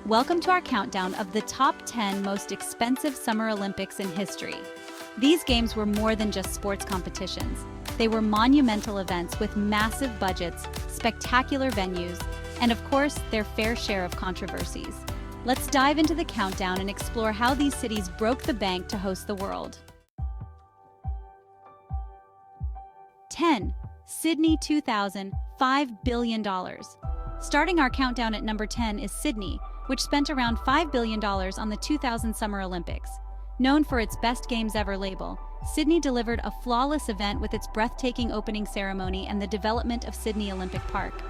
Welcome to our countdown of the top 10 most expensive Summer Olympics in history. These games were more than just sports competitions. They were monumental events with massive budgets, spectacular venues, and of course, their fair share of controversies. Let's dive into the countdown and explore how these cities broke the bank to host the world. 10. Sydney 2000, $5 billion. Starting our countdown at number 10 is Sydney, which spent around $5 billion on the 2000 Summer Olympics. Known for its Best Games Ever label, Sydney delivered a flawless event with its breathtaking opening ceremony and the development of Sydney Olympic Park.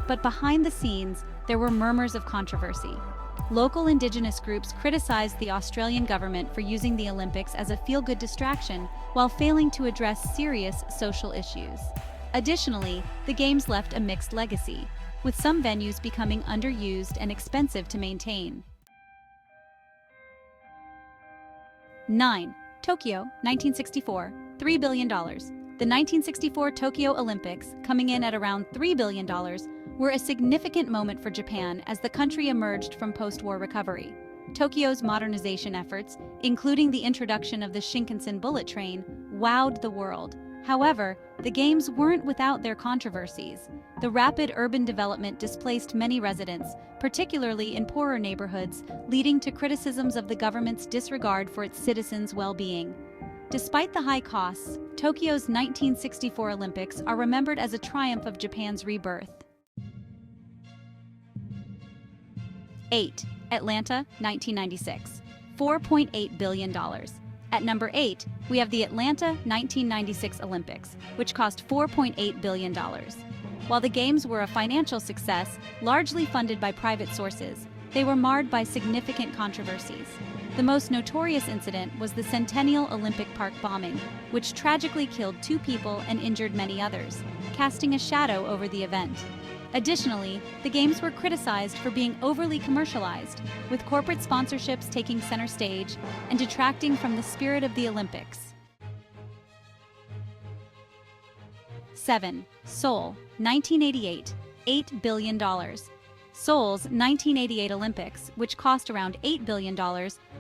But behind the scenes, there were murmurs of controversy. Local Indigenous groups criticized the Australian government for using the Olympics as a feel-good distraction while failing to address serious social issues. Additionally, the Games left a mixed legacy, with some venues becoming underused and expensive to maintain. 9. Tokyo, 1964, $3 billion. The 1964 Tokyo Olympics, coming in at around $3 billion, were a significant moment for Japan as the country emerged from post-war recovery. Tokyo's modernization efforts, including the introduction of the Shinkansen bullet train, wowed the world. However, the Games weren't without their controversies. The rapid urban development displaced many residents, particularly in poorer neighborhoods, leading to criticisms of the government's disregard for its citizens' well-being. Despite the high costs, Tokyo's 1964 Olympics are remembered as a triumph of Japan's rebirth. 8. Atlanta, 1996, $4.8 billion. At number 8, we have the Atlanta 1996 Olympics, which cost $4.8 billion. While the Games were a financial success, largely funded by private sources, they were marred by significant controversies. The most notorious incident was the Centennial Olympic Park bombing, which tragically killed 2 people and injured many others, casting a shadow over the event. Additionally, the Games were criticized for being overly commercialized, with corporate sponsorships taking center stage and detracting from the spirit of the Olympics. 7. Seoul, 1988, $8 billion. Seoul's 1988 Olympics, which cost around $8 billion,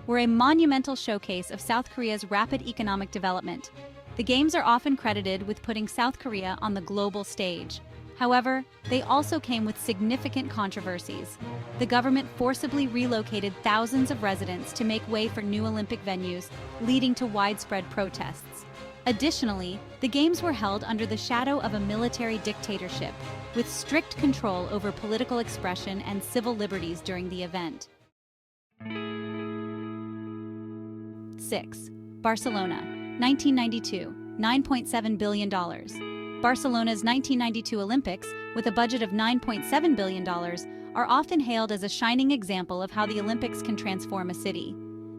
were a monumental showcase of South Korea's rapid economic development. The Games are often credited with putting South Korea on the global stage. However, they also came with significant controversies. The government forcibly relocated thousands of residents to make way for new Olympic venues, leading to widespread protests. Additionally, the Games were held under the shadow of a military dictatorship, with strict control over political expression and civil liberties during the event. 6. Barcelona, 1992, $9.7 billion. Barcelona's 1992 Olympics, with a budget of $9.7 billion, are often hailed as a shining example of how the Olympics can transform a city.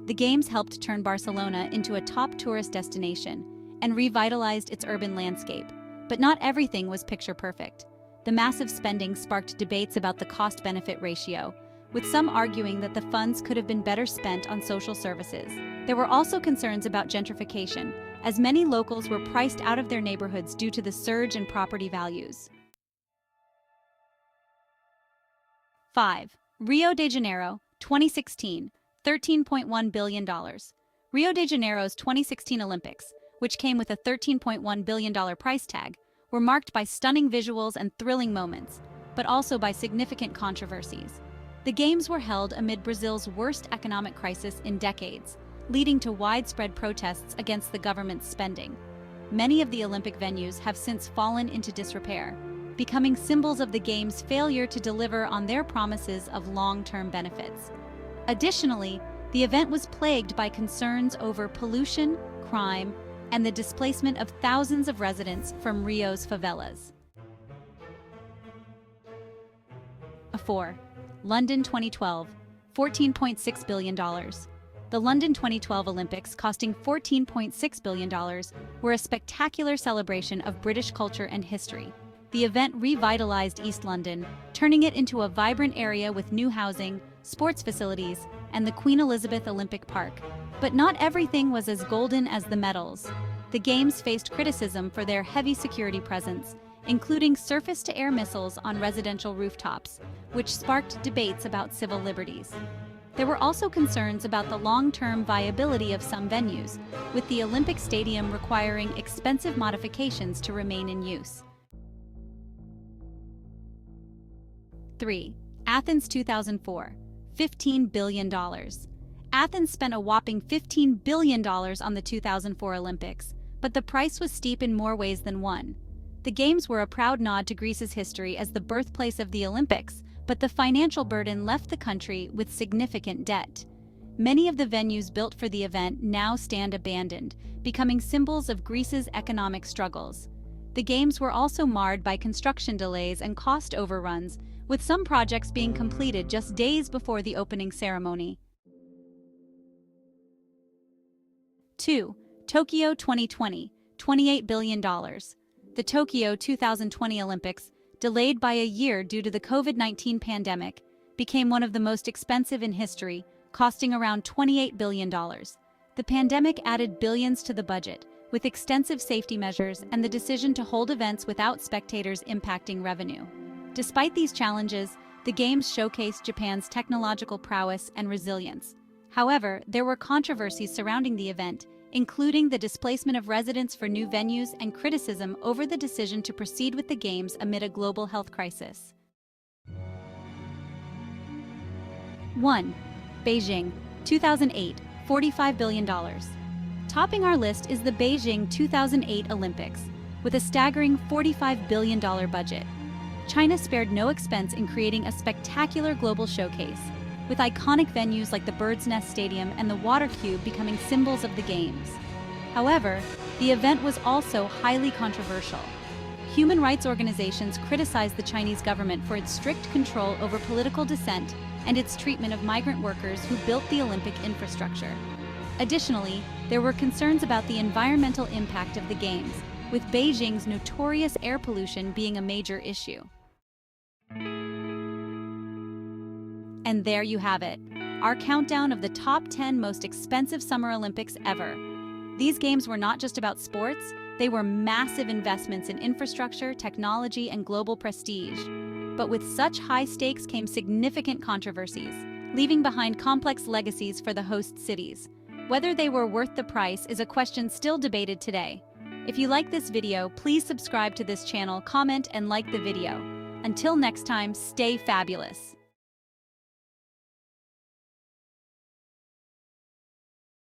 The Games helped turn Barcelona into a top tourist destination and revitalized its urban landscape, but not everything was picture perfect. The massive spending sparked debates about the cost-benefit ratio, with some arguing that the funds could have been better spent on social services. There were also concerns about gentrification, as many locals were priced out of their neighborhoods due to the surge in property values. 5. Rio de Janeiro, 2016, $13.1 billion. Rio de Janeiro's 2016 Olympics, which came with a $13.1 billion price tag, were marked by stunning visuals and thrilling moments, but also by significant controversies. The Games were held amid Brazil's worst economic crisis in decades, leading to widespread protests against the government's spending. Many of the Olympic venues have since fallen into disrepair, becoming symbols of the Games' failure to deliver on their promises of long-term benefits. Additionally, the event was plagued by concerns over pollution, crime, and the displacement of thousands of residents from Rio's favelas. 4. London 2012, $14.6 billion. The London 2012 Olympics, costing $14.6 billion, were a spectacular celebration of British culture and history. The event revitalized East London, turning it into a vibrant area with new housing, sports facilities, and the Queen Elizabeth Olympic Park. But not everything was as golden as the medals. The Games faced criticism for their heavy security presence, including surface-to-air missiles on residential rooftops, which sparked debates about civil liberties. There were also concerns about the long-term viability of some venues, with the Olympic Stadium requiring expensive modifications to remain in use. 3. Athens 2004. $15 billion. Athens spent a whopping $15 billion on the 2004 Olympics, but the price was steep in more ways than one. The Games were a proud nod to Greece's history as the birthplace of the Olympics, but the financial burden left the country with significant debt. Many of the venues built for the event now stand abandoned, becoming symbols of Greece's economic struggles. The Games were also marred by construction delays and cost overruns, with some projects being completed just days before the opening ceremony. 2. Tokyo 2020, $28 billion. The Tokyo 2020 Olympics, delayed by a year due to the COVID-19 pandemic, became one of the most expensive in history, costing around $28 billion. The pandemic added billions to the budget, with extensive safety measures and the decision to hold events without spectators impacting revenue. Despite these challenges, the Games showcased Japan's technological prowess and resilience. However, there were controversies surrounding the event, including the displacement of residents for new venues and criticism over the decision to proceed with the Games amid a global health crisis. 1. Beijing, 2008, $45 billion. Topping our list is the Beijing 2008 Olympics, with a staggering $45 billion budget. China spared no expense in creating a spectacular global showcase, with iconic venues like the Bird's Nest Stadium and the Water Cube becoming symbols of the Games. However, the event was also highly controversial. Human rights organizations criticized the Chinese government for its strict control over political dissent and its treatment of migrant workers who built the Olympic infrastructure. Additionally, there were concerns about the environmental impact of the Games, with Beijing's notorious air pollution being a major issue. And there you have it, our countdown of the top 10 most expensive Summer Olympics ever. These Games were not just about sports, they were massive investments in infrastructure, technology, and global prestige. But with such high stakes came significant controversies, leaving behind complex legacies for the host cities. Whether they were worth the price is a question still debated today. If you like this video, please subscribe to this channel, comment, and like the video. Until next time, stay fabulous.